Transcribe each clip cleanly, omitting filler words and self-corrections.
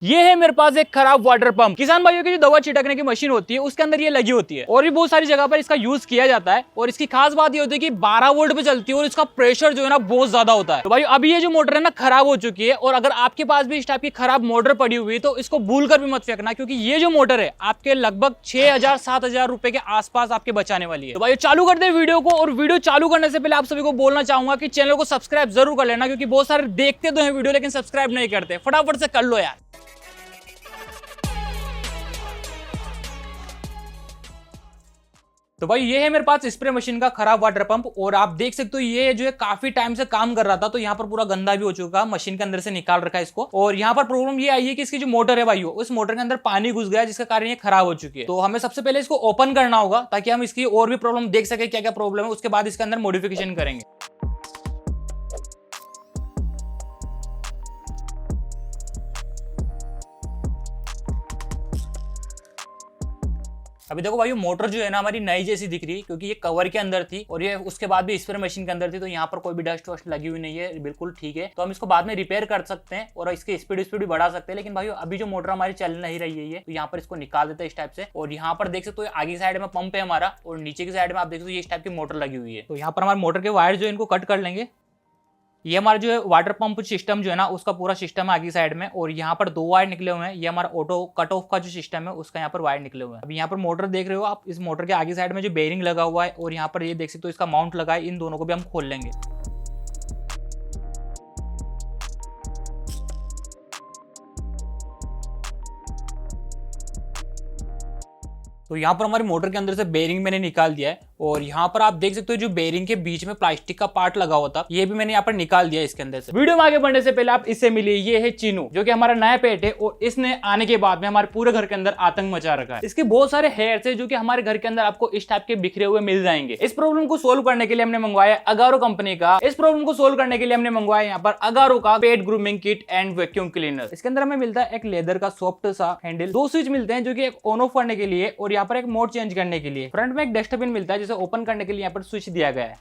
ये है मेरे पास एक खराब वाटर पंप। किसान भाइयों की जो दवा छिड़कने की मशीन होती है उसके अंदर ये लगी होती है और भी बहुत सारी जगह पर इसका यूज किया जाता है। और इसकी खास बात ये होती है कि 12 वोल्ट पे चलती है और इसका प्रेशर जो है ना बहुत ज्यादा होता है। तो भाई अभी ये जो मोटर है ना खराब हो चुकी है और अगर आपके पास भी इस टाइप की खराब मोटर पड़ी हुई है तो इसको भूल कर भी मत फेंकना, क्योंकि ये जो मोटर है आपके लगभग 6,000-7,000 रुपए के आसपास आपके बचाने वाली है। तो भाई चालू कर दे वीडियो को, और वीडियो चालू करने से पहले आप सभी को बोलना चाहूंगा कि चैनल को सब्सक्राइब जरूर कर लेना, क्योंकि बहुत सारे देखते तो हैं वीडियो लेकिन सब्सक्राइब नहीं करते। फटाफट से कर लो यार। तो भाई ये है मेरे पास स्प्रे मशीन का खराब वाटर पंप, और आप देख सकते हो ये जो है काफी टाइम से काम कर रहा था, तो यहाँ पर पूरा गंदा भी हो चुका, मशीन के अंदर से निकाल रखा है इसको। और यहाँ पर प्रॉब्लम ये आई है कि इसकी जो मोटर है भाई उस मोटर के अंदर पानी घुस गया, जिसके कारण ये खराब हो चुकी है। तो हमें सबसे पहले इसको ओपन करना होगा ताकि हम इसकी और भी प्रॉब्लम देख सके, क्या क्या प्रॉब्लम है, उसके बाद इसके अंदर मॉडिफिकेशन करेंगे। अभी देखो भाई मोटर जो है ना हमारी नई जैसी दिख रही है, क्योंकि ये कवर के अंदर थी और ये उसके बाद भी स्प्रे मशीन के अंदर थी, तो यहाँ पर कोई भी डस्ट वस्ट लगी हुई नहीं है, बिल्कुल ठीक है। तो हम इसको बाद में रिपेयर कर सकते हैं और इसकी स्पीड भी बढ़ा सकते हैं। लेकिन भाई अभी जो मोटर हमारी चल नहीं रही है तो यहाँ पर इसको निकाल देते हैं इस टाइप से। और यहाँ पर देख सकते हो आगे साइड में पंप है हमारा और नीचे की साइड में आप देख सकते हो इस टाइप की मोटर लगी हुई है। तो यहाँ पर हमारे मोटर के वायर जो है इनको कट कर लेंगे। ये हमारा जो है वाटर पंप सिस्टम जो है ना उसका पूरा सिस्टम है आगे साइड में, और यहाँ पर 2 वायर निकले हुए हैं। ये हमारा ऑटो कट ऑफ का जो सिस्टम है उसका यहाँ पर वायर निकले हुए हैं। अब यहाँ पर मोटर देख रहे हो आप, इस मोटर के आगे साइड में जो बेरिंग लगा हुआ है और यहाँ पर ये देख सकते हो इसका माउंट लगा है, इन दोनों को भी हम खोल लेंगे। तो यहाँ पर हमारी मोटर के अंदर से बेरिंग मैंने निकाल दिया है, और यहाँ पर आप देख सकते हो जो बेरिंग के बीच में प्लास्टिक का पार्ट लगा हुआ था ये भी मैंने यहाँ पर निकाल दिया इसके अंदर से। वीडियो में आगे बढ़ने से पहले आप इससे मिलिए, ये है चीनू, जो कि हमारा नया पेट है और इसने आने के बाद में हमारे पूरे घर के अंदर आतंक मचा रखा है। इसके बहुत सारे हेयर्स है जो कि हमारे घर के अंदर आपको इस टाइप के बिखरे हुए मिल जाएंगे। इस प्रॉब्लम को सोल्व करने के लिए हमने मंगवाया अगारो कंपनी का यहाँ पर अगारो का pet grooming kit and vacuum cleaner. इसके अंदर हमें मिलता है एक लेदर का सॉफ्ट सा हैंडल, 2 स्विच मिलते हैं जो कि एक ऑन ऑफ करने के लिए और यहाँ पर एक मोड चेंज करने के लिए। फ्रंट में एक डस्टबिन मिलता है जिसे ओपन करने के लिए यहाँ पर स्विच दिया गया है।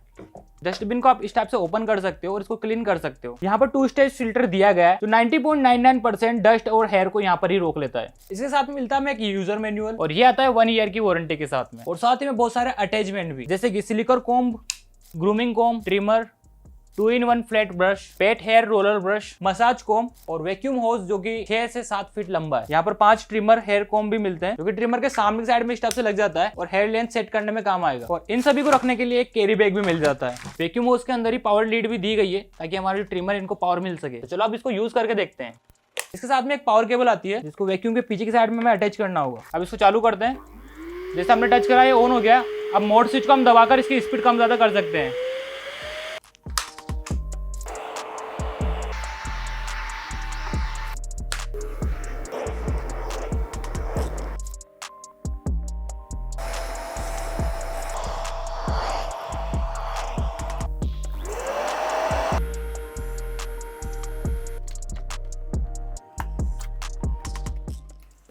डस्टबिन को आप इस टाइप से ओपन कर सकते हो और इसको क्लीन कर सकते हो। यहाँ पर 2 स्टेज फिल्टर दिया गया है जो 90.99% डस्ट और हेयर को यहाँ पर ही रोक लेता है। इसके साथ में मिलता है एक यूजर मैनुअल और ये आता है 1 ईयर की वारंटी के साथ में, और साथ ही में बहुत सारे अटैचमेंट भी, जैसे कि silicone comb, grooming comb, trimmer, 2-in-1 flat brush, pet hair roller brush, massage comb और वैक्यूम होज जो कि 6 से 7 फीट लंबा है। यहाँ पर 5 ट्रिमर हेयर कॉम्ब भी मिलते हैं जो कि ट्रिमर के सामने साइड में इस टाइप से लग जाता है और हेयर लेंथ सेट करने में काम आएगा। और इन सभी को रखने के लिए एक कैरी बैग भी मिल जाता है। वैक्यूम होज के अंदर ही पावर लीड भी दी गई है ताकि हमारे ट्रिमर इनको पावर मिल सके। तो चलो अब इसको यूज करके देखते हैं। इसके साथ में एक पावर केबल आती है जिसको वैक्यूम के पीछे की साइड में हमें अटैच करना होगा। अब इसको चालू करते हैं। जैसे हमने टच करा ये ऑन हो गया। अब मोड स्विच को हम दबाकर इसकी स्पीड कम ज्यादा कर सकते हैं।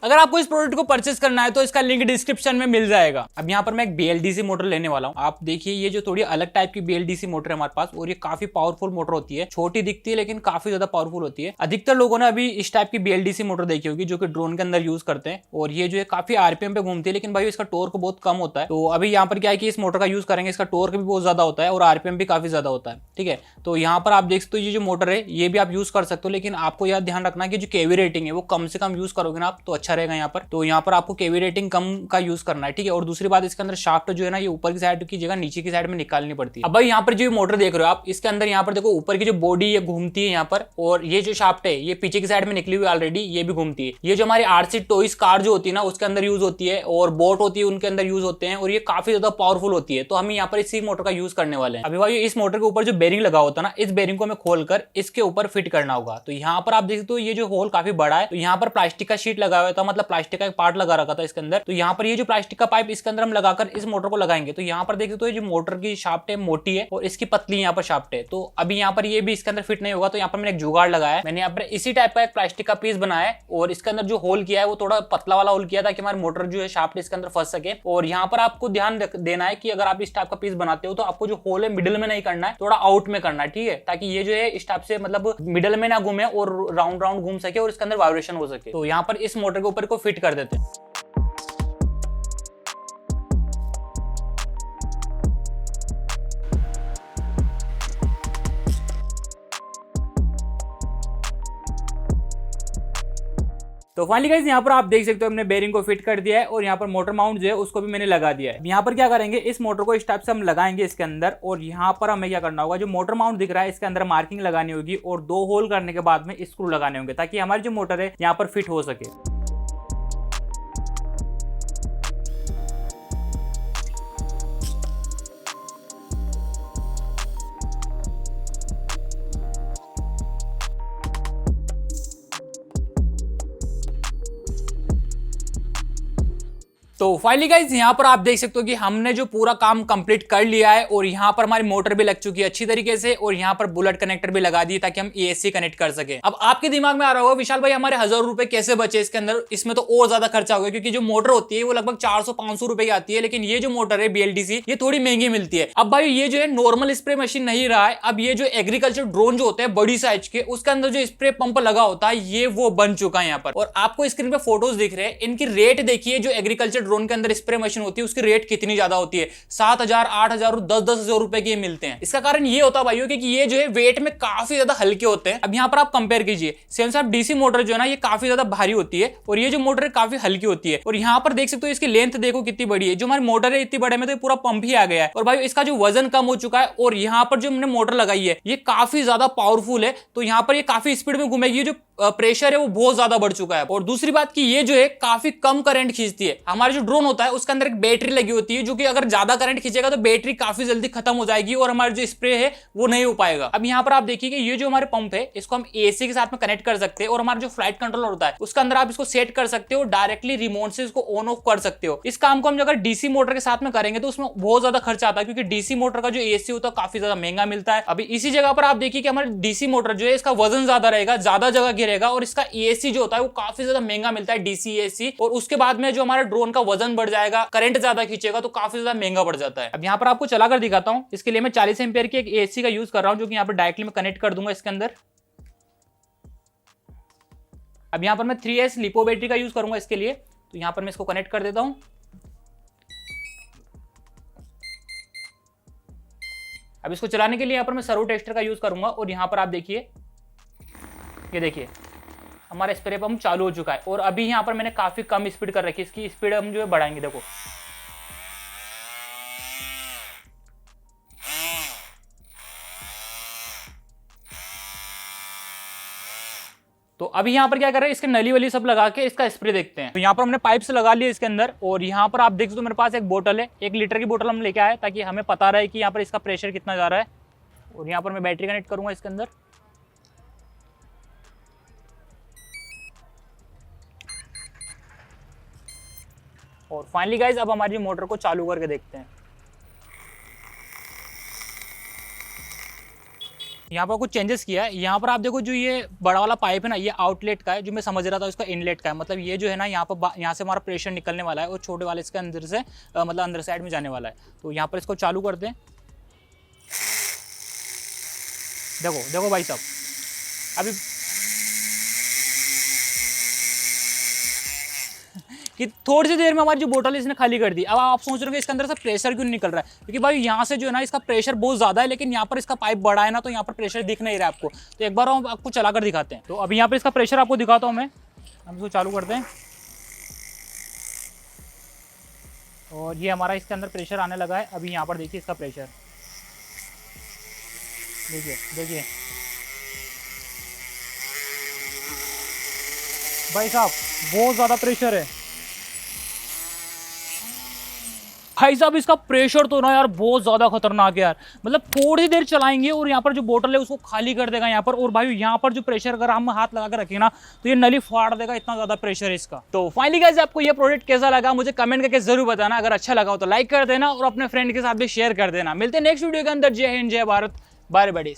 अगर आपको इस प्रोडक्ट को परचेस करना है तो इसका लिंक डिस्क्रिप्शन में मिल जाएगा। अब यहाँ पर मैं एक BLDC मोटर लेने वाला हूँ। आप देखिए ये जो थोड़ी अलग टाइप की BLDC मोटर है हमारे पास, और ये काफी पावरफुल मोटर होती है। छोटी दिखती है लेकिन काफी ज्यादा पावरफुल होती है। अधिकतर लोगों ने अभी इस टाइप की BLDC मोटर देखी होगी जो कि ड्रोन के अंदर यूज करते हैं, और ये जो है काफी RPM पे घूमती है, लेकिन भाई इसका टॉर्क बहुत कम होता है। तो अभी यहाँ पर क्या है कि इस मोटर का यूज करेंगे, इसका टॉर्क भी बहुत ज्यादा होता है और RPM भी काफी ज्यादा होता है। ठीक है, तो यहाँ पर आप देख सकते हो ये जो मोटर है ये भी आप यूज कर सकते हो, लेकिन आपको यह ध्यान रखना कि जो केवी रेटिंग है वो कम से कम यूज करोगे ना आप तो अच्छा रहेगा। यहाँ पर तो यहाँ पर आपको केवी रेटिंग कम का यूज करना है। ठीक है, और दूसरी बात इसके अंदर शाफ्ट जो है ना ये ऊपर की साइड की जगह नीचे की साइड में निकालनी पड़ती है। अब भाई यहाँ पर जो मोटर देख रहे हो आप, इसके अंदर यहाँ पर देखो ऊपर की जो बॉडी ये घूमती है यहाँ पर, और ये जो शाफ्ट है ये पीछे की साइड में निकली हुई ऑलरेडी, ये भी घूमती है। ये जो हमारी RC टॉयज कार जो होती है ना उसके अंदर यूज होती है, और बोट होती है उनके अंदर यूज होते हैं, और ये काफी ज्यादा पावरफुल होती है। तो हम यहाँ पर इसी मोटर का यूज करने वाले हैं। अभी भाई इस मोटर के ऊपर जो बेरिंग लगा होता है ना, इस बेरिंग को हमें खोलकर इसके ऊपर फिट करना होगा। तो यहाँ पर आप देख सकते हो ये जो होल काफी बड़ा है, तो यहाँ पर प्लास्टिक का शीट लगा हुआ है था, मतलब प्लास्टिक का एक पार्ट लगा रखा था इसके अंदर। तो यहाँ पर ये जो प्लास्टिक का पाइप इसके अंदर हम लगाकर इस मोटर को लगाएंगे। तो यहाँ पर देख सकते हो जो मोटर की शाफ्ट है मोटी है और इसकी पतली यहाँ पर शाफ्ट है। तो अभी यहाँ पर ये भी इसके अंदर फिट नहीं होगा। तो यहाँ पर मैंने एक जुगाड़ लगाया है, मैंने यहाँ पर इसी टाइप का एक प्लास्टिक का पीस बनाया है और इसके अंदर जो होल किया है वो थोड़ा पतला वाला होल किया ताकि हमारी मोटर जो है शाफ्ट इसके अंदर फंस सके। और यहाँ पर आपको ध्यान देना है कि अगर आप इस टाइप का पीस बनाते हो तो आपको जो होल है मिडिल में नहीं करना है, थोड़ा आउट में करना है, ठीक है, ताकि ये जो है इस टाइप से मतलब मिडिल में ना घूमे और राउंड राउंड घूम सके और इसके अंदर वाइब्रेशन हो सके। तो यहाँ पर इस मोटर के ऊपर को फिट कर देते हैं। तो फाइनली गाइस यहाँ पर आप देख सकते हो हमने बेरिंग को फिट कर दिया है और यहाँ पर मोटर माउंट जो है उसको भी मैंने लगा दिया है। यहाँ पर क्या करेंगे, इस मोटर को इस टाइप से हम लगाएंगे इसके अंदर और यहाँ पर हमें क्या करना होगा, जो मोटर माउंट दिख रहा है इसके अंदर मार्किंग लगानी होगी और 2 होल करने के बाद में स्क्रू लगाने होंगे ताकि हमारी जो मोटर है यहाँ पर फिट हो सके। तो फाइनली गाइस यहाँ पर आप देख सकते हो कि हमने जो पूरा काम कंप्लीट कर लिया है और यहाँ पर हमारी मोटर भी लग चुकी है अच्छी तरीके से और यहाँ पर बुलेट कनेक्टर भी लगा दिए ताकि हम एसी कनेक्ट कर सके। अब आपके दिमाग में आ रहा होगा विशाल भाई हमारे 1000 रुपए कैसे बचे इसके अंदर, इसमें तो और ज्यादा खर्चा होगा क्योंकि जो मोटर होती है वो लगभग 400-500 रुपए की आती है, लेकिन ये जो मोटर है BLDC ये थोड़ी महंगी मिलती है। अब भाई ये जो है नॉर्मल स्प्रे मशीन नहीं रहा है, अब ये जो एग्रीकल्चर ड्रोन जो होते हैं बड़ी साइज के उसके अंदर जो स्प्रे पंप लगा होता है ये वो बन चुका है यहाँ पर। और आपको स्क्रीन पे फोटोज दिख रहे हैं, इनकी रेट देखिए, जो एग्रीकल्चर ड्रोन के अंदर स्प्रे मशीन होती है उसकी रेट कितनी ज्यादा होती है, 7,000 8,000 और 10,000 रुपए के मिलते हैं। इसका कारण ये होता है भाइयों कि ये जो है वेट में काफी ज्यादा हल्के होते हैं। अब यहाँ पर आप कंपेयर कीजिए, सेम साहब डीसी मोटर जो है ना ये काफी ज्यादा भारी होती है और ये जो मोटर है काफी हल्की होती है। और यहाँ पर देख सकते हो इसकी लेंथ देखो कितनी बड़ी है, जो हमारी मोटर है इतनी बड़े में तो पूरा पंप ही आ गया है और भाई इसका जो वजन कम हो चुका है और यहाँ पर जो हमने मोटर लगाई है ये काफी ज्यादा पावरफुल है, तो यहाँ पर ये काफी स्पीड में घूमेगी, जो प्रेशर है वो बहुत ज्यादा बढ़ चुका है। और दूसरी बात की ये जो है काफी कम करंट खींचती है। हमारा जो ड्रोन होता है उसके अंदर एक बैटरी लगी होती है जो कि अगर ज्यादा करंट खींचेगा तो बैटरी काफी जल्दी खत्म हो जाएगी और हमारा जो स्प्रे है वो नहीं हो पाएगा। अब यहाँ पर आप देखिए कि ये जो हमारे पंप है इसको हम एसी के साथ में कनेक्ट कर सकते हैं और हमारा जो फ्लाइट कंट्रोलर होता है उसके अंदर आप इसको सेट कर सकते हो, डायरेक्टली रिमोट से इसको ऑन ऑफ कर सकते हो। इस काम को हम अगर डीसी मोटर के साथ में करेंगे तो उसमें बहुत ज्यादा खर्चा आता है क्योंकि डीसी मोटर का जो एसी होता है काफी ज्यादा महंगा मिलता है। अभी इसी जगह पर आप देखिए कि हमारे डीसी मोटर जो है इसका वजन ज्यादा रहेगा, ज्यादा जगह घेरेगा और इसका एसी जो होता है वो काफी ज्यादा महंगा मिलता है डीसी एसी। और उसके बाद में जो हमारा ड्रोन का वजन बढ़ जाएगा, करंट ज्यादा खींचेगा तो काफी ज्यादा महंगा पड़ जाता है। अब यहाँ पर आपको चलाकर दिखाता हूँ। इसके लिए मैं 40 एम्पियर की एक एसी का यूज कर रहा हूँ जो कि यहाँ पर डायरेक्टली मैं कनेक्ट कर दूंगा इसके अंदर। अब यहाँ पर मैं 3S लिपो बैटरी का यूज करूंगा इसके लिए, तो यहाँ पर मैं इसको कनेक्ट कर देता हूँ। अब इसको चलाने के लिए यहाँ पर मैं सर्वो टेस्टर का यूज करूंगा और यहाँ पर आप देखिए, ये देखिए हमारा स्प्रे पंप चालू हो चुका है और अभी यहाँ पर मैंने काफी कम स्पीड कर रखी है, इसकी स्पीड हम जो है बढ़ाएंगे। देखो तो अभी यहाँ पर क्या कर रहे हैं, इसके नली वली सब लगा के इसका स्प्रे देखते हैं। तो यहाँ पर हमने पाइप से लगा लिया इसके अंदर और यहाँ पर आप देख सकते हो मेरे पास एक बोतल है, 1 लीटर की बोतल हम लेके आए ताकि हमें पता रहे कि यहाँ पर इसका प्रेशर कितना जा रहा है। और यहाँ पर मैं बैटरी कनेक्ट करूंगा इसके अंदर। और फाइनली गाइज अब हमारी मोटर को चालू करके देखते हैं। यहाँ पर कुछ चेंजेस किया है। यहाँ पर आप देखो जो ये बड़ा वाला पाइप है ना ये आउटलेट का है, जो मैं समझ रहा था उसका इनलेट का है। मतलब ये जो है ना यहाँ पर यहाँ से हमारा प्रेशर निकलने वाला है और छोटे वाले इसके अंदर से मतलब अंदर साइड में जाने वाला है। तो यहाँ पर इसको चालू कर दें। देखो देखो भाई साहब अभी कि थोड़ी सी देर में हमारी जो बोतल है इसने खाली कर दी। अब आप सोच रहे हो इसके अंदर से प्रेशर क्यों निकल रहा है, क्योंकि भाई यहाँ से जो है ना इसका प्रेशर बहुत ज़्यादा है, लेकिन यहाँ पर इसका पाइप बड़ा है ना तो यहाँ पर प्रेशर दिख नहीं रहा है आपको। तो एक बार हम आपको चला कर दिखाते हैं। तो अभी यहाँ पर इसका प्रेशर आपको दिखाता हूँ मैं। हम इसको चालू करते हैं और ये हमारा इसके अंदर प्रेशर आने लगा है। अभी यहाँ पर देखिए इसका प्रेशर देखिए देखिए भाई साहब बहुत ज़्यादा प्रेशर है। भाई साहब इसका प्रेशर तो ना यार बहुत ज्यादा खतरनाक है यार, मतलब थोड़ी देर चलाएंगे और यहाँ पर जो बोतल है उसको खाली कर देगा यहाँ पर। और भाई यहाँ पर जो प्रेशर अगर हम हाथ लगा कर रखेंगे ना तो ये नली फाड़ देगा, इतना ज्यादा प्रेशर है इसका। तो फाइनली गाइस आपको ये प्रोडक्ट कैसा लगा मुझे कमेंट करके जरूर बताना, अगर अच्छा लगा हो तो लाइक कर देना और अपने फ्रेंड के साथ भी शेयर कर देना। मिलते हैं नेक्स्ट वीडियो के अंदर। जय हिंद, जय भारत, बाय बाय।